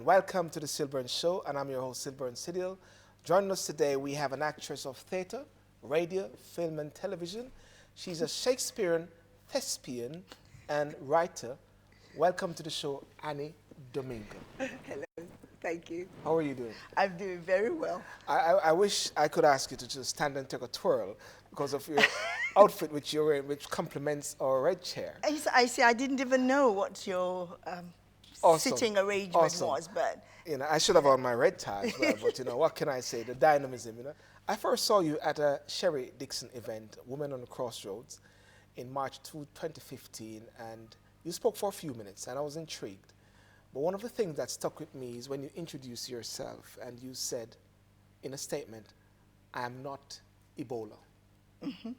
and welcome to the Sylbourne Show, and I'm your host, Sylbourne Sidil. Joining us today, we have an actress of theatre, radio, film, and television. She's a Shakespearean thespian and writer. Welcome to the show, Anni Domingo. Hello, thank you. How are you doing? I'm doing very well. I wish I could ask you to just stand and take a twirl because of your outfit which you're wearing, which complements our red chair. I see, I didn't even know what your Awesome. sitting arrangement Awesome. was, but... You know, I should have on my red tie as well, but you know, what can I say? The dynamism, you know. I first saw you at a Sherry Dixon event, Women on the Crossroads, in March 2015, and you spoke for a few minutes, and I was intrigued. But one of the things that stuck with me is when you introduced yourself, and you said in a statement, I am not Ebola. Mm-hmm.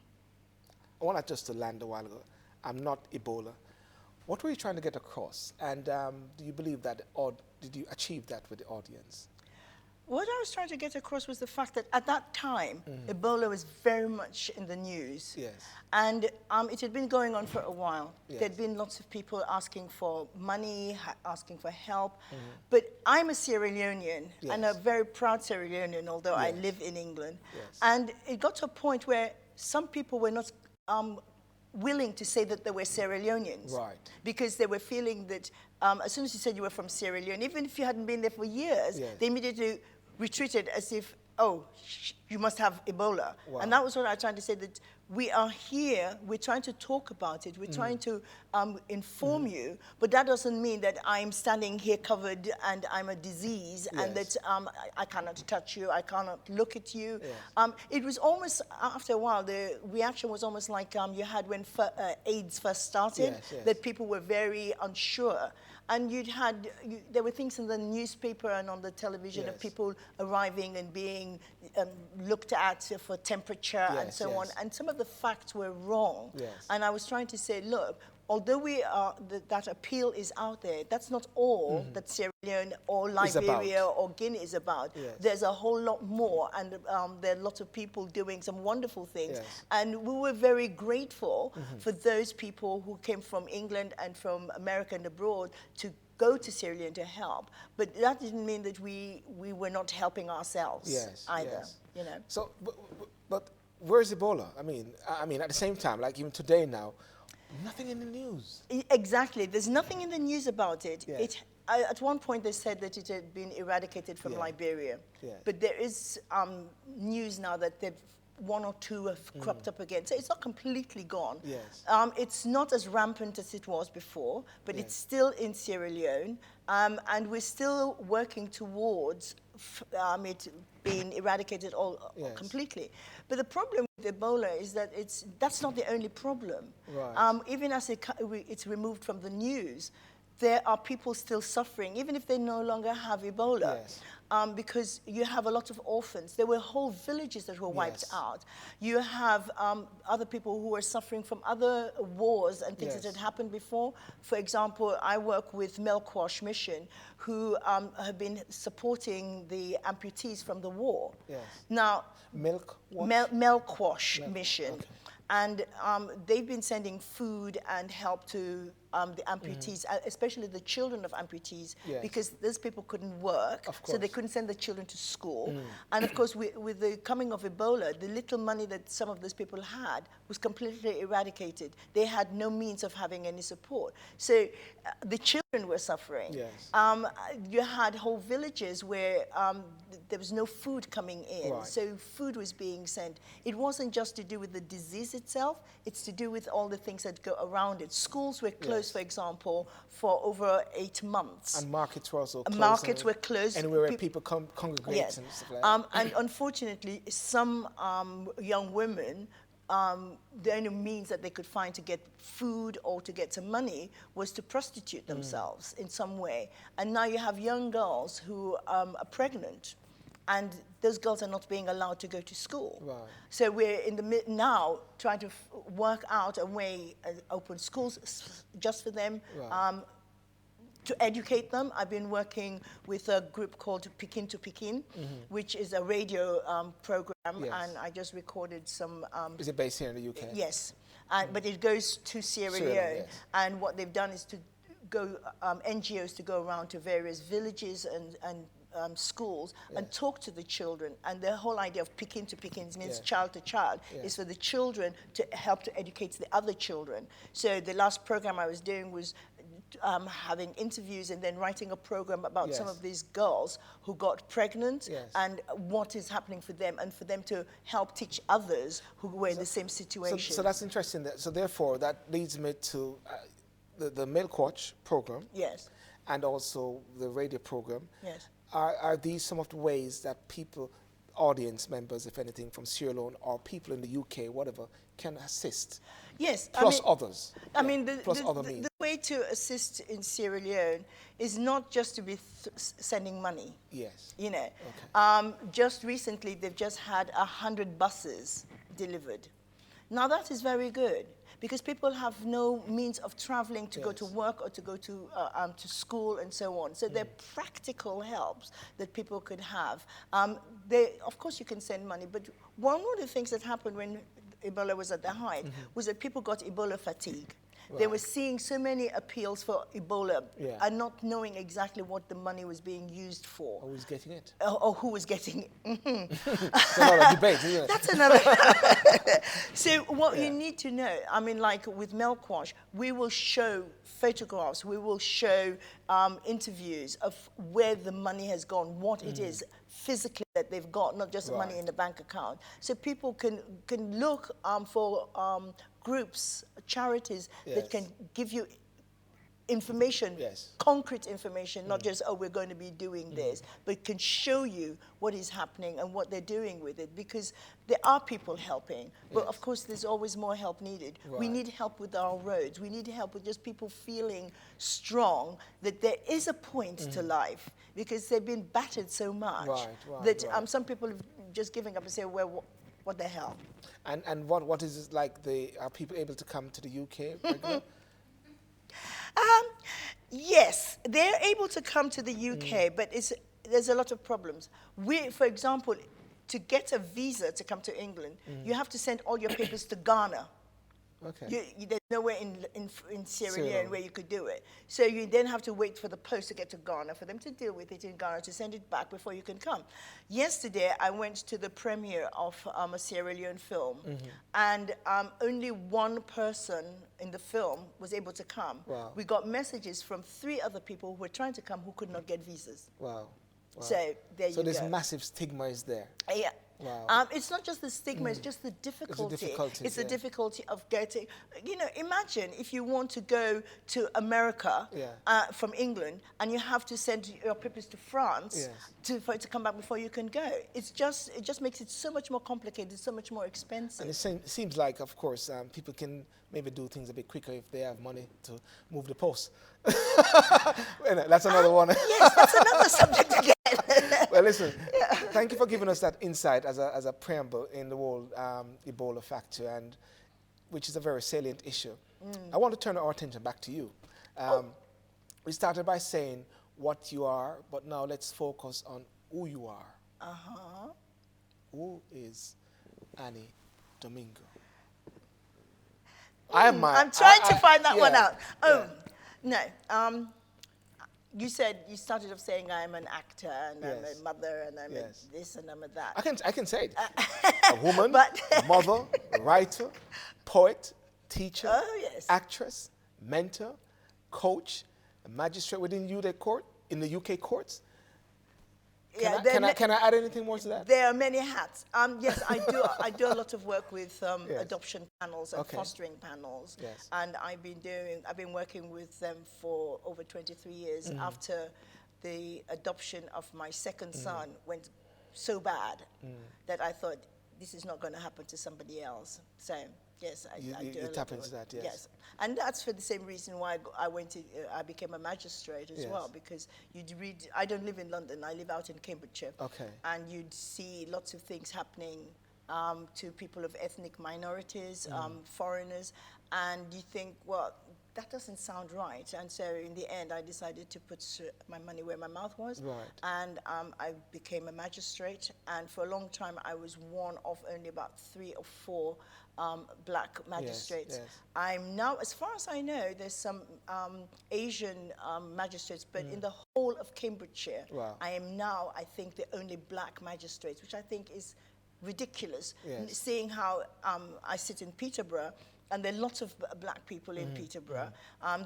I want that just to land a while ago. I'm not Ebola. What were you trying to get across? And do you believe that, or did you achieve that with the audience? What I was trying to get across was the fact that at that time, Ebola was very much in the news. Yes. And it had been going on for a while. Yes. There'd been lots of people asking for money, asking for help. But I'm a Sierra Leonean, Yes. and a very proud Sierra Leonean, although I Yes. live in England. Yes. And it got to a point where some people were not willing to say that they were Sierra Leoneans. Right. Because they were feeling that as soon as you said you were from Sierra Leone, even if you hadn't been there for years, Yes. they immediately retreated as if, oh, you must have Ebola. Wow. And that was what I was trying to say, that we are here, we're trying to talk about it, we're trying to inform you, but that doesn't mean that I'm standing here covered and I'm a disease and that Yes. I cannot touch you, I cannot look at you. Yes. It was almost, after a while, the reaction was almost like you had when AIDS first started, Yes, yes. that people were very unsure. And there were things in the newspaper and on the television of Yes. people arriving and being looked at for temperature and Yes, so on. yes. And some of the facts were wrong. Yes. And I was trying to say, look, although that appeal is out there, that's not all that Sierra Leone or Liberia or Guinea is about. Yes. There's a whole lot more, and there are lots of people doing some wonderful things. Yes. And we were very grateful for those people who came from England and from America and abroad to go to Sierra Leone to help. But that didn't mean that we were not helping ourselves either. Yes. You know. So, but where's Ebola? I mean, at the same time, like even today now, nothing in the news. Exactly. There's nothing in the news about it. Yes. At one point, they said that it had been eradicated from Liberia. Yes. But there is news now that one or two have cropped up again. So it's not completely gone. Yes. It's not as rampant as it was before, but it's still in Sierra Leone. And we're still working towards it being eradicated completely. But the problem with Ebola is that that's not the only problem. Right. Even as it's removed from the news, there are people still suffering, even if they no longer have Ebola. Yes. Because you have a lot of orphans. There were whole villages that were wiped Yes. out. You have other people who are suffering from other wars and things Yes. that had happened before. For example, I work with Milkwash Mission, who have been supporting the amputees from the war. Yes. Now, Milkwash Mission. Okay. And they've been sending food and help to the amputees, especially the children of amputees, Yes. because those people couldn't work, Of so they course. couldn't send the children to school. And of course, with the coming of Ebola, the little money that some of those people had was completely eradicated. They had no means of having any support. So the children were suffering. Yes. You had whole villages where there was no food coming in, Right. so food was being sent. It wasn't just to do with the disease itself, it's to do with all the things that go around it. Schools were closed, for example, for over 8 months. And markets were also closed. Markets were closed. And where people congregate Yes. and stuff like that. And unfortunately, some young women, the only means that they could find to get food or to get some money was to prostitute themselves in some way. And now you have young girls who are pregnant, and those girls are not being allowed to go to school. Right. So we're in the now trying to work out a way, open schools just for them. Right. To educate them. I've been working with a group called Pekin to Pekin, which is a radio program, Yes. and I just recorded some... Is it based here in the UK? Yes, but it goes to Sierra Sierra Leone, Leone, yes. and what they've done is to NGOs to go around to various villages and schools and talk to the children. And the whole idea of picking to pickings means child to child is for the children to help to educate the other children. So the last program I was doing was having interviews and then writing a program about some of these girls who got pregnant and what is happening for them, and for them to help teach others who were in the same situation. So that's interesting. So therefore, that leads me to the Milk Watch program. Yes. And also the radio program. Yes. Are these some of the ways that people, audience members, if anything, from Sierra Leone or people in the UK, whatever, can assist? Yes. Plus others. I mean, plus other means. The way to assist in Sierra Leone is not just to be sending money. Yes. You know. Okay. Just recently, they've just had 100 buses delivered. Now, that is very good, because people have no means of traveling to go to work or to go to school and so on. So they're practical helps that people could have. Of course, you can send money, but one of the things that happened when Ebola was at the height was that people got Ebola fatigue. Right. They were seeing so many appeals for Ebola and not knowing exactly what the money was being used for. Who was getting it? Or who was getting it. It's another debate, isn't it? That's another. So what you need to know, I mean, like with Milk Watch, we will show photographs, we will show interviews of where the money has gone, what it is physically that they've got, not just money in the bank account. So people can look for groups, charities that can give you information, concrete information, not just, oh, we're going to be doing this, but can show you what is happening and what they're doing with it, because there are people helping, but of course there's always more help needed. Right. We need help with our roads. We need help with just people feeling strong that there is a point to life, because they've been battered so much that some people are just giving up and say, well, what the hell? And what is it like? Are people able to come to the UK regularly? Yes, they're able to come to the UK, but there's a lot of problems. For example, to get a visa to come to England, you have to send all your papers to Ghana. Okay. There's nowhere in Sierra Leone where you could do it. So you then have to wait for the post to get to Ghana, for them to deal with it in Ghana, to send it back before you can come. Yesterday, I went to the premiere of a Sierra Leone film, and only one person in the film was able to come. Wow. We got messages from 3 other people who were trying to come who could not get visas. Wow. Wow. So there you go. So this massive stigma is there. Yeah. Wow. It's not just the stigma, it's just the difficulty. It's the difficulty of getting, imagine if you want to go to America from England and you have to send your papers to France for it to come back before you can go. It just makes it so much more complicated, so much more expensive. And it seems like, of course, people can maybe do things a bit quicker if they have money to move the post. That's another one. Yes, that's another subject again. Well, listen, thank you for giving us that insight as a preamble in the whole Ebola factor, and which is a very salient issue. I want to turn our attention back to you. We started by saying what you are, but now let's focus on who you are. Who is Anni Domingo? I'm trying to find that one out. No. You said, you started off saying I'm an actor and I'm a mother and I'm a this and I'm a that. I can say it. A woman, a mother, a writer, poet, teacher, actress, mentor, coach, a magistrate within the UK courts. Can I add anything more to that? There are many hats. Yes, I do a lot of work with adoption panels and fostering panels, and I've been working with them for over 23 years. After the adoption of my second son went so bad that I thought this is not going to happen to somebody else. So yes, I do. You tap into that, yes. And that's for the same reason why I became a magistrate as well, because you'd read, I don't live in London, I live out in Cambridgeshire. Okay. And you'd see lots of things happening to people of ethnic minorities, foreigners, and you think, well, that doesn't sound right. And so in the end, I decided to put my money where my mouth was. Right. And I became a magistrate. And for a long time, I was one of only about 3 or 4 black magistrates. Yes. I'm now, as far as I know, there's some Asian magistrates, but in the whole of Cambridgeshire, Wow. I am now, I think, the only black magistrate, which I think is ridiculous, Yes. seeing how I sit in Peterborough, and there are lots of black people in Peterborough.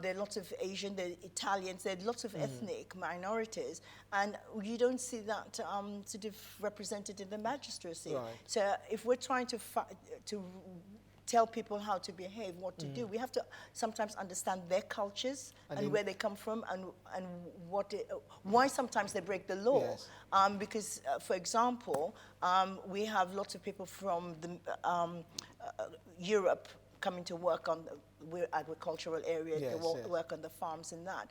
There are lots of Asian, there are Italians, there are lots of ethnic minorities, and you don't see that sort of represented in the magistracy. Right. So if we're trying to tell people how to behave, what to do, we have to sometimes understand their cultures and where they come from, and why sometimes they break the law. Yes. Because, for example, we have lots of people from Europe coming to work on the agricultural areas, they work on the farms and that.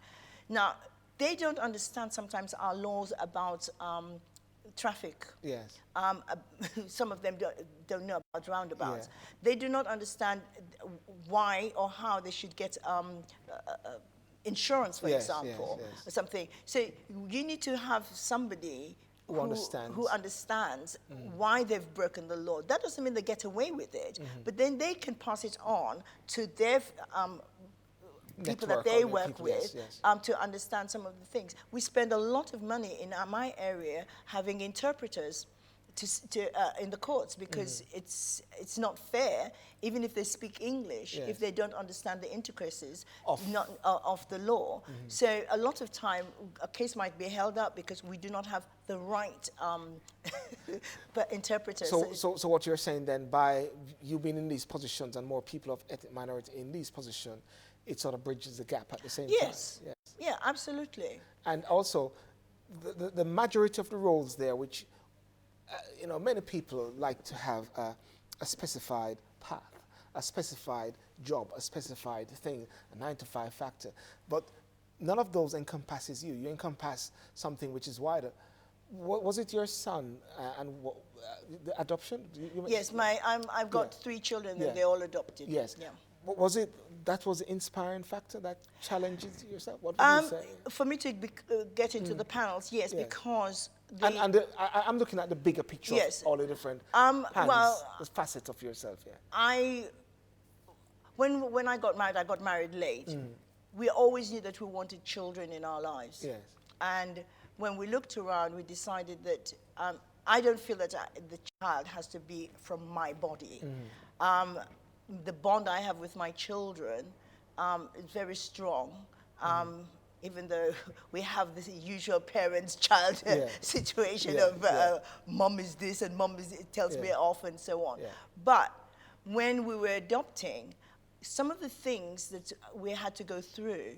Now, they don't understand sometimes our laws about traffic. Yes. Some of them don't know about roundabouts. Yeah. They do not understand why or how they should get insurance, for example, or something. So you need to have somebody who understands why they've broken the law. That doesn't mean they get away with it, but then they can pass it on to their people that they work with to understand some of the things. We spend a lot of money in my area having interpreters in the courts, because it's not fair, even if they speak English, if they don't understand the intricacies of the law. So a lot of time, a case might be held up because we do not have the right interpreters. So what you're saying then, by you being in these positions and more people of ethnic minority in these positions, it sort of bridges the gap at the same time. Yes. Yeah, absolutely. And also, the majority of the roles there, which many people like to have a specified path, a specified job, a specified thing, a 9-to-5 factor. But none of those encompasses you. You encompass something which is wider. Was it your son and the adoption? Yes, I've got 3 children and they're all adopted. Yes. Yeah. Was it that was the inspiring factor that challenges yourself? What would you say? For me to get into the panels, yes, because I'm looking at the bigger picture of all the different the facets of yourself. Yeah. When I got married late. We always knew that we wanted children in our lives. Yes. And when we looked around, we decided that I don't feel that the child has to be from my body. The bond I have with my children is very strong. Even though we have this usual parents-child situation of mom is this and mom tells me off and so on. But when we were adopting, some of the things that we had to go through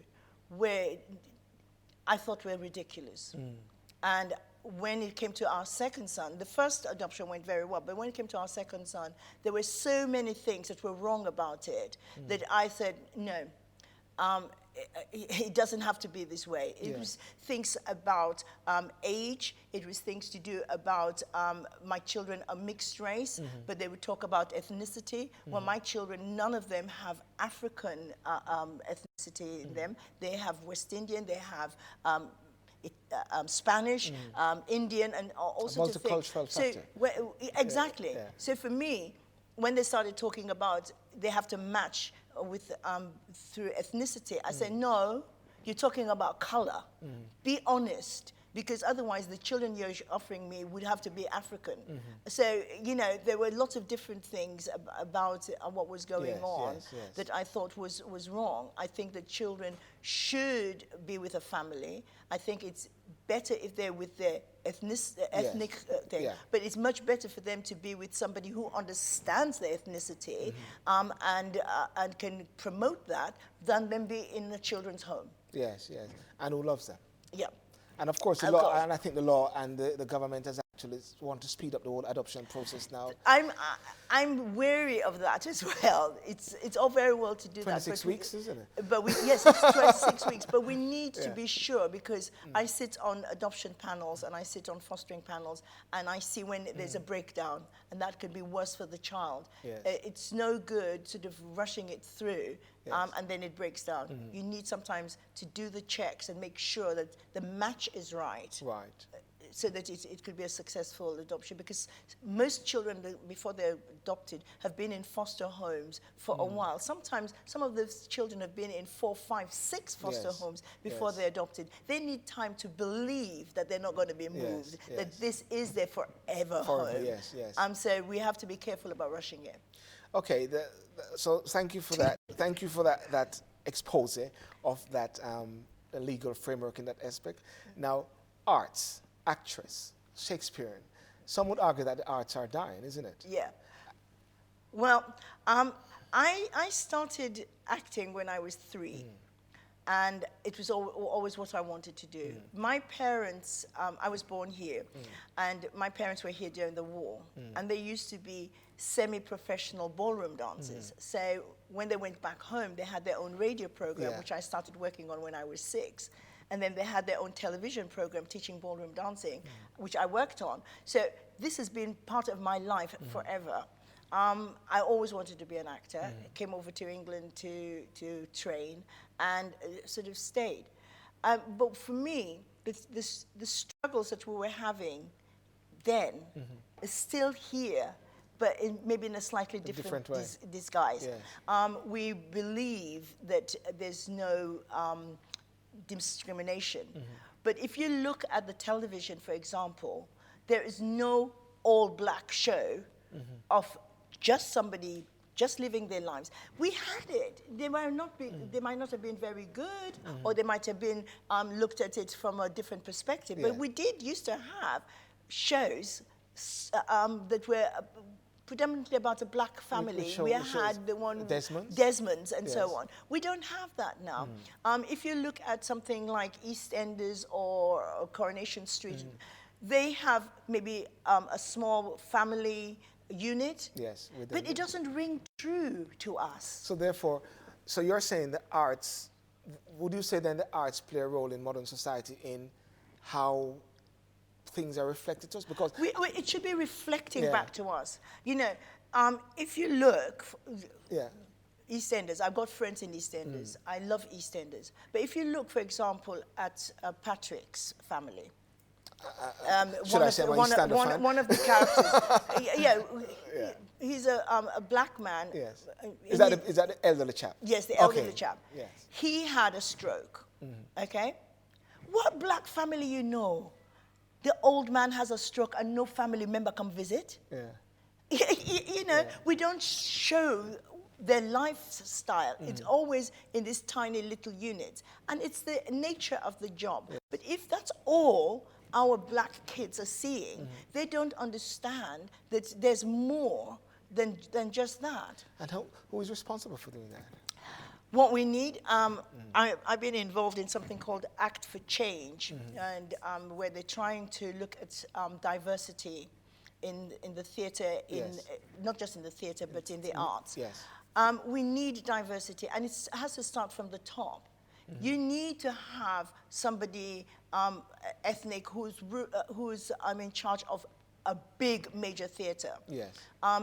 I thought were ridiculous. And when it came to our second son, the first adoption went very well, but when it came to our second son, there were so many things that were wrong about it that I said, no, it doesn't have to be this way. It was things about age. It was things to do about my children are mixed race, but they would talk about ethnicity. Well, my children, none of them have African ethnicity in them. They have West Indian, they have Spanish, Indian, and all sorts of things. Multicultural factor. Exactly. So for me, when they started talking about they have to match with through ethnicity, I said, no, you're talking about color. Be honest, because otherwise the children you're offering me would have to be African. So, there were lots of different things about what was going on that I thought was wrong. I think that children should be with a family. I think it's better if they're with their ethnic thing, but it's much better for them to be with somebody who understands their ethnicity and can promote that than them be in the children's home. Yes, and who loves them. Yeah. And of course, the law, and I think the law and the government has actually want to speed up the whole adoption process now. I'm wary of that as well. It's all very well to do 26 weeks, isn't it? But yes, it's 26 weeks. But we need to be sure, because I sit on adoption panels and I sit on fostering panels, and I see when there's a breakdown, and that could be worse for the child. Yes. It's no good sort of rushing it through. Yes. And then it breaks down. You need sometimes to do the checks and make sure that the match is right. Right. So that it could be a successful adoption, because most children, before they're adopted, have been in foster homes for a while. Sometimes some of those children have been in 4, 5, 6 foster homes before they're adopted. They need time to believe that they're not going to be moved, that this is their forever home. Yes, yes. So we have to be careful about rushing it. Okay, so thank you for that. Thank you for that expose of that the legal framework in that aspect. Now, arts, actress, Shakespearean. Some would argue that the arts are dying, isn't it? Yeah. Well, I started acting when I was 3. And it was always what I wanted to do. My parents, I was born here, and my parents were here during the war, and they used to be semi-professional ballroom dancers. So when they went back home, they had their own radio program, which I started working on when I was 6. And then they had their own television program teaching ballroom dancing, which I worked on. So this has been part of my life forever. I always wanted to be an actor. I came over to England to train and sort of stayed. But for me, the struggles that we were having then is still here, but maybe in a slightly different disguise. Yes. We believe that there's no discrimination. But if you look at the television, for example, there is no all-black show of just somebody just living their lives. We had it. They might not have been very good, or they might have been looked at it from a different perspective. But we did used to have shows that were predominantly about a black family. We had the one Desmond's and so on. We don't have that now. If you look at something like EastEnders or Coronation Street, they have maybe a small family unit, but it doesn't ring true to us. So therefore, so you're saying the arts, would you say then the arts play a role in modern society in how things are reflected to us? Because it should be reflecting back to us. You know, if you look, EastEnders, I've got friends in EastEnders. I love EastEnders. But if you look, for example, at Patrick's family, should I say one of the characters, he's a black man. Yes. Is that the elderly chap? Yes, the elderly chap. Yes. He had a stroke. Okay. What black family you know? The old man has a stroke and no family member come visit. Yeah. You know, we don't show their lifestyle. It's always in this tiny little unit, and it's the nature of the job. But if that's all our black kids are seeing, they don't understand that there's more than just that. And who is responsible for doing that? What we need, I've been involved in something called Act for Change, and where they're trying to look at diversity in the theatre, not just in the theatre, but in the arts. Yes. We need diversity, and it has to start from the top. You need to have somebody ethnic who's in charge of a big major theatre. Yes.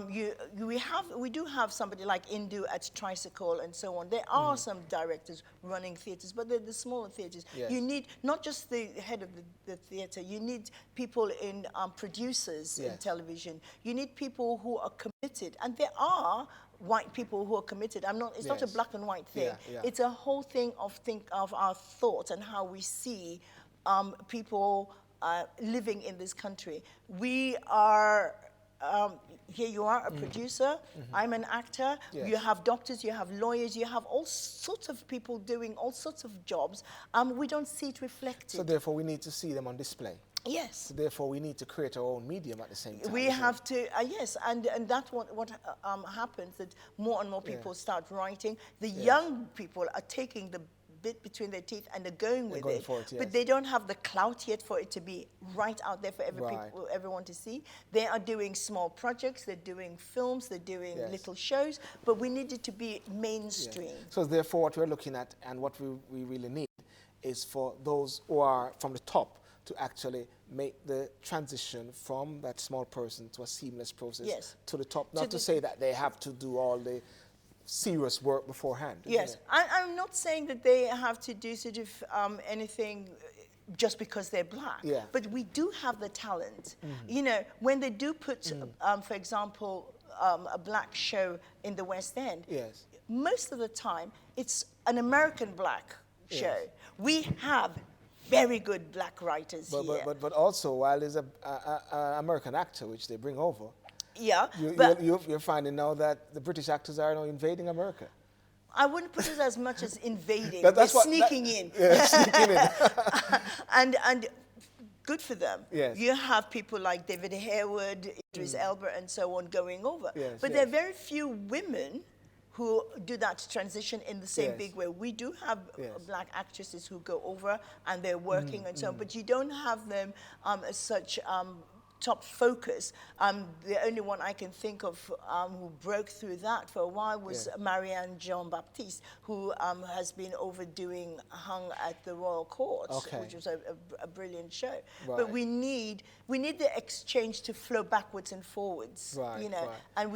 We do have somebody like Indu at Tricycle and so on. There are some directors running theatres, but they're the smaller theatres. Yes. You need not just the head of the theatre. You need people in producers in television. You need people who are committed, and there are white people who are committed. It's not a black and white thing. It's a whole thing of our thoughts and how we see people living in this country. We are, here you are, a producer, I'm an actor, you have doctors, you have lawyers, you have all sorts of people doing all sorts of jobs. We don't see it reflected. So therefore we need to see them on display. Yes. So therefore we need to create our own medium at the same time. We have to, yes, and that's what happens, that more and more people start writing. The young people are taking the bit between their teeth and they're going with it. For it, yes. But they don't have the clout yet for it to be right out there for everyone to see. They are doing small projects, they're doing films, they're doing little shows, but we need it to be mainstream. Yeah. So therefore what we're looking at and what we really need is for those who are from the top to actually make the transition from that small person to a seamless process to the top. Not to say that they have to do all the serious work beforehand. Yes, I'm not saying that they have to do sort of anything just because they're black. Yeah. But we do have the talent. You know, when they do put, for example, a black show in the West End, most of the time it's an American black show. We have very good black writers here. But also, while there's an American actor which they bring over, you're finding now that the British actors are now invading America. I wouldn't put it as much as invading. They're sneaking in. Yeah, sneaking in. and good for them. Yes. You have people like David Harewood, Idris Elba, and so on going over. Yes, but there are very few women who do that transition in the same big way. We do have black actresses who go over and they're working and so on, but you don't have them as such top focus. The only one I can think of who broke through that for a while was Marianne Jean-Baptiste, who has been overdoing Hung at the Royal Court, which was a brilliant show. But we need the exchange to flow backwards and forwards, you know. And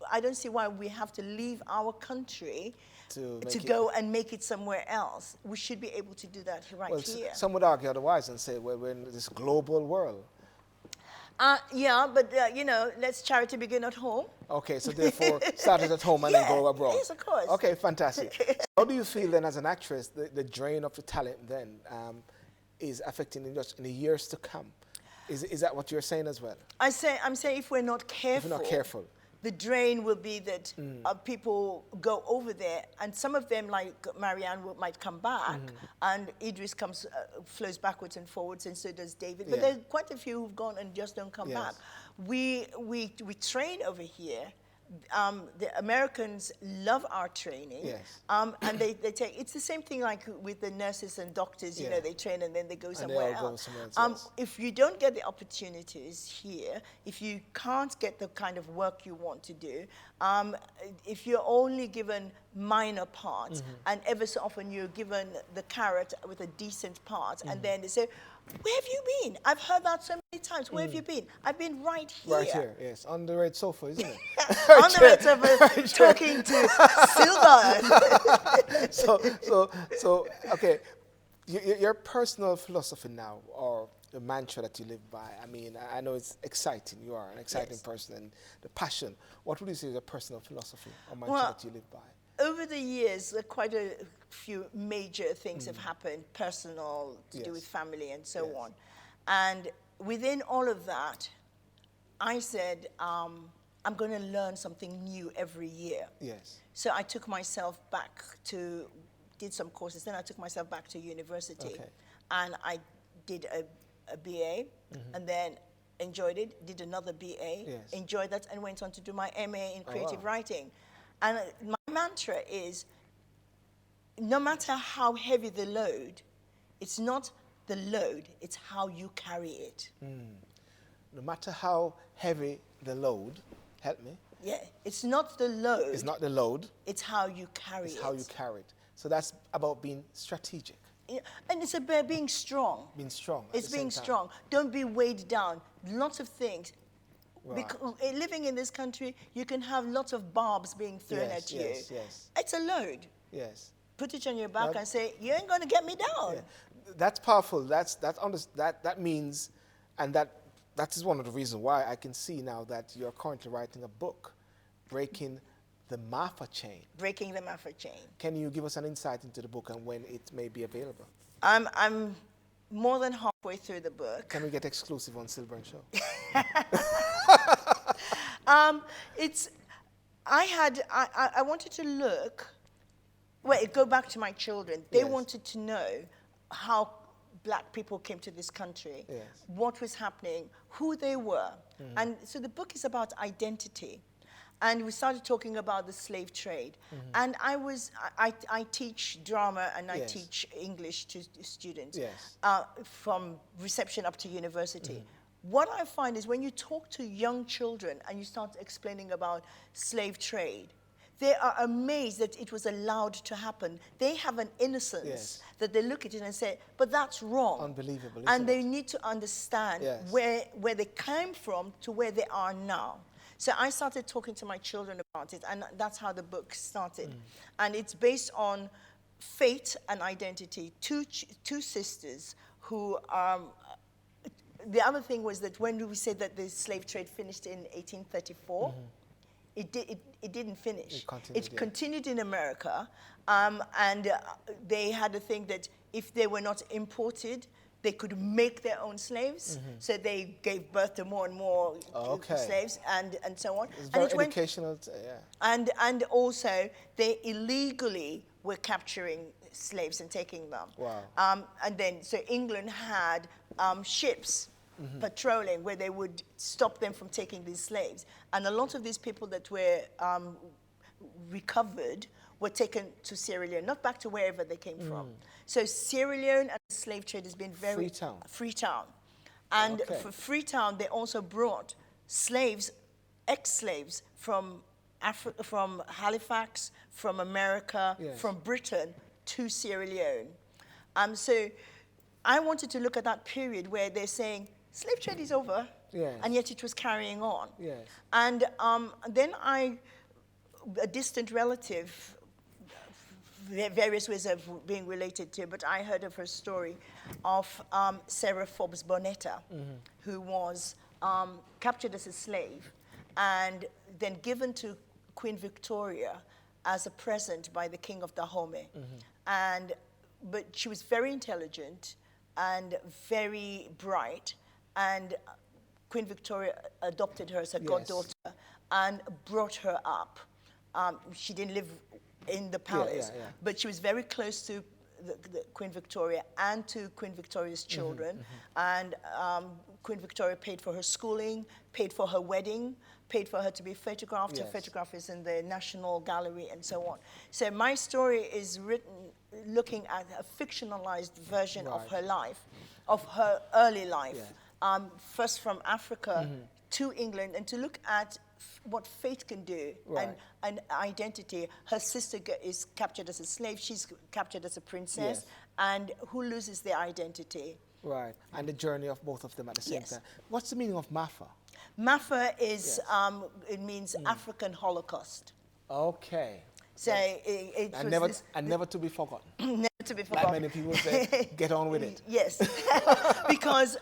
I don't see why we have to leave our country to go and make it somewhere else. We should be able to do that here. Some would argue otherwise and say, well, we're in this global world. Yeah, but you know, let's charity begin at home. Okay, so therefore started at home and then go abroad. Yes, of course. Okay, fantastic. So how do you feel then as an actress, the drain of the talent then is affecting the industry in the years to come? Is that what you're saying as well? I'm saying if we're not careful. If we're not careful. The drain will be that people go over there, and some of them, like Marianne, might come back, and Idris flows backwards and forwards, and so does David. But there are quite a few who've gone and just don't come back. We train over here. The Americans love our training, and they take. It's the same thing like with the nurses and doctors. You know, they train and then they go somewhere else. If you don't get the opportunities here, if you can't get the kind of work you want to do, if you're only given minor parts, and ever so often you're given the carrot with a decent part, and then they say, "Where have you been? I've heard that so many times. Where have you been?" I've been right here. Right here, yes. On the red sofa, isn't it? On the red sofa, talking to Sylbourne. So, okay. Your personal philosophy now, or the mantra that you live by, I mean, I know it's exciting. You are an exciting person, and the passion. What would you say is your personal philosophy or mantra that you live by? Over the years, quite a few major things have happened, personal, to do with family and so on. And within all of that, I said, I'm going to learn something new every year. Yes. So I took myself back did some courses, then I took myself back to university. Okay. And I did a BA, and then enjoyed it, did another BA, enjoyed that, and went on to do my MA in creative writing. And my mantra is, no matter how heavy the load, it's not the load, it's how you carry it. No matter how heavy the load, help me. Yeah, it's not the load. It's not the load. It's how you carry it. It's how you carry it. So that's about being strategic. Yeah, and it's about being strong. Being strong. It's being strong. Don't be weighed down. Lots of things. Because living in this country, you can have lots of barbs being thrown at you. Yes. It's a load. Yes. Put it on your back and say, you ain't going to get me down. Yeah. That's powerful. That means, and that is one of the reasons why I can see now that you're currently writing a book, Breaking the Mafia Chain. Breaking the Mafia Chain. Can you give us an insight into the book and when it may be available? I'm more than halfway through the book. Can we get exclusive on Sylbourne Show? I wanted to look, go back to my children. They wanted to know how black people came to this country, what was happening, who they were. And so the book is about identity. And we started talking about the slave trade. And I teach drama and I teach English to students from reception up to university. What I find is when you talk to young children and you start explaining about slave trade, they are amazed that it was allowed to happen. They have an innocence that they look at it and say, but that's wrong. Unbelievable, and they need to understand where they came from to where they are now. So I started talking to my children about it, and that's how the book started. And it's based on fate and identity. Two sisters who the other thing was that when we said that the slave trade finished in 1834, it didn't finish. It continued in America, and they had a thing that if they were not imported, they could make their own slaves. So they gave birth to more and more slaves, and so on. It's very educational, And also, they illegally were capturing slaves and taking them. Wow. And then, so England had ships patrolling where they would stop them from taking these slaves. And a lot of these people that were recovered were taken to Sierra Leone, not back to wherever they came from. So Sierra Leone and slave trade has been very... Freetown. Freetown. And for Freetown, they also brought slaves, ex-slaves from from Halifax, from America, from Britain to Sierra Leone. So I wanted to look at that period where they're saying, slave trade is over, and yet it was carrying on. And then a distant relative, various ways of being related to, but I heard of her story of Sarah Forbes Bonetta, who was captured as a slave and then given to Queen Victoria as a present by the King of Dahomey. But she was very intelligent and very bright, and Queen Victoria adopted her as a goddaughter and brought her up. She didn't live in the palace, but she was very close to the Queen Victoria and to Queen Victoria's children. And Queen Victoria paid for her schooling, paid for her wedding, paid for her to be photographed. Her photograph is in the National Gallery and so on. So my story is written looking at a fictionalized version of her life, of her early life, first from Africa to England, and to look at what fate can do and identity. Her sister is captured as a slave, she's captured as a princess, and who loses their identity. Right, and the journey of both of them at the same time. What's the meaning of MAFA? MAFA is, it means African Holocaust. Okay. So it and was never to be forgotten. Never to be forgotten. Like many people say, get on with it. Yes, because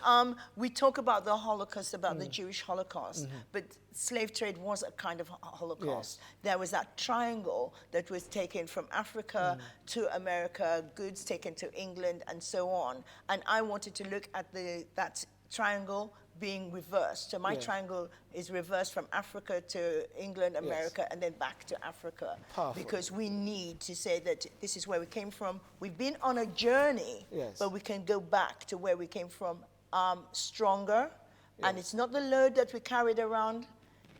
we talk about the Holocaust, about the Jewish Holocaust, but slave trade was a kind of Holocaust. There was that triangle that was taken from Africa to America, goods taken to England, and so on. And I wanted to look at that triangle being reversed. So my triangle is reversed from Africa to England, America, and then back to Africa. Powerful. Because we need to say that this is where we came from. We've been on a journey, but we can go back to where we came from stronger. And it's not the load that we carried around,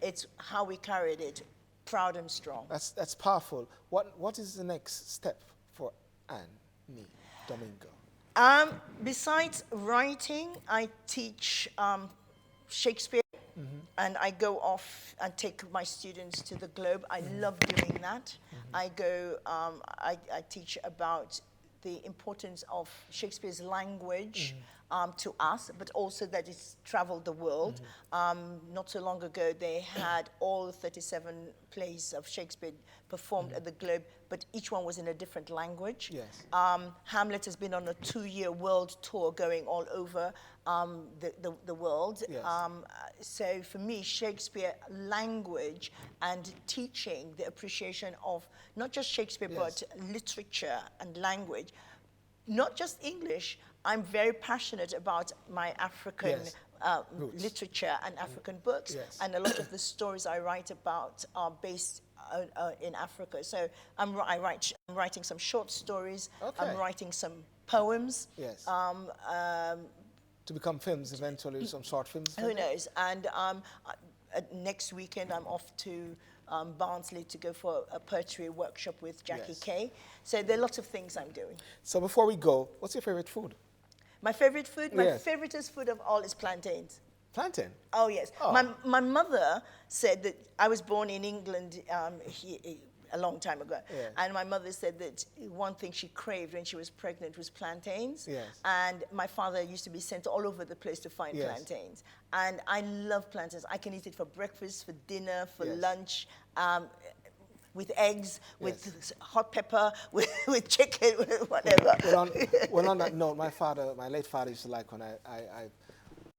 it's how we carried it, proud and strong. That's powerful. What is the next step for Anni Domingo? Besides writing, I teach Shakespeare, and I go off and take my students to the globe. I love doing that. I go, I teach about the importance of Shakespeare's language to us, but also that it's traveled the world. Not so long ago, they had all 37 plays of Shakespeare performed at the globe, but each one was in a different language. Hamlet has been on a 2-year world tour going all over the world. So for me, Shakespeare language and teaching the appreciation of not just Shakespeare, but literature and language, not just English. I'm very passionate about my African literature and African books, and a lot of the stories I write about are based in Africa. So I'm writing some short stories. I'm writing some poems. To become films eventually, some short films. Who knows? And next weekend I'm off to Barnsley to go for a poetry workshop with Jackie Yes. Kay. So there are lots of things I'm doing. So before we go, what's your favorite food? My favorite food? My Yes. favoriteest food of all is plantains. Plantain. Oh, yes. Oh. My mother said that I was born in England a long time ago. Yes. And my mother said that one thing she craved when she was pregnant was plantains. Yes. And my father used to be sent all over the place to find Yes. plantains. And I love plantains. I can eat it for breakfast, for dinner, for Yes. lunch. With eggs, Yes. with hot pepper, with chicken, with whatever. Well, on that note, my late father used to like when I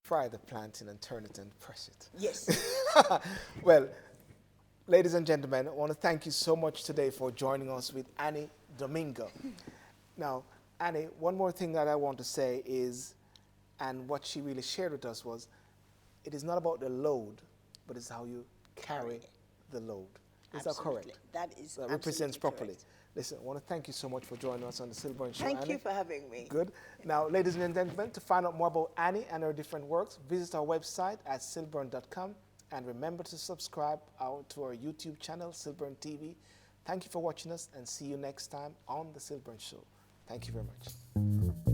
fry the plantain and turn it and press it. Yes. Well, ladies and gentlemen, I want to thank you so much today for joining us with Anni Domingo. Now, Anni, one more thing that I want to say is, and what she really shared with us was, it is not about the load, but it's how you carry the load. Is that Absolutely. correct? That is That represents absolutely properly. correct. Listen, I want to thank you so much for joining us on the Sylbourne Show, Thank Anni. you for having me. Good. Now, ladies and gentlemen, to find out more about Anni and her different works, visit our website at sylbourne.com, and remember to subscribe to our YouTube channel, Sylbourne TV. Thank you for watching us, and see you next time on the Sylbourne Show. Thank you very much.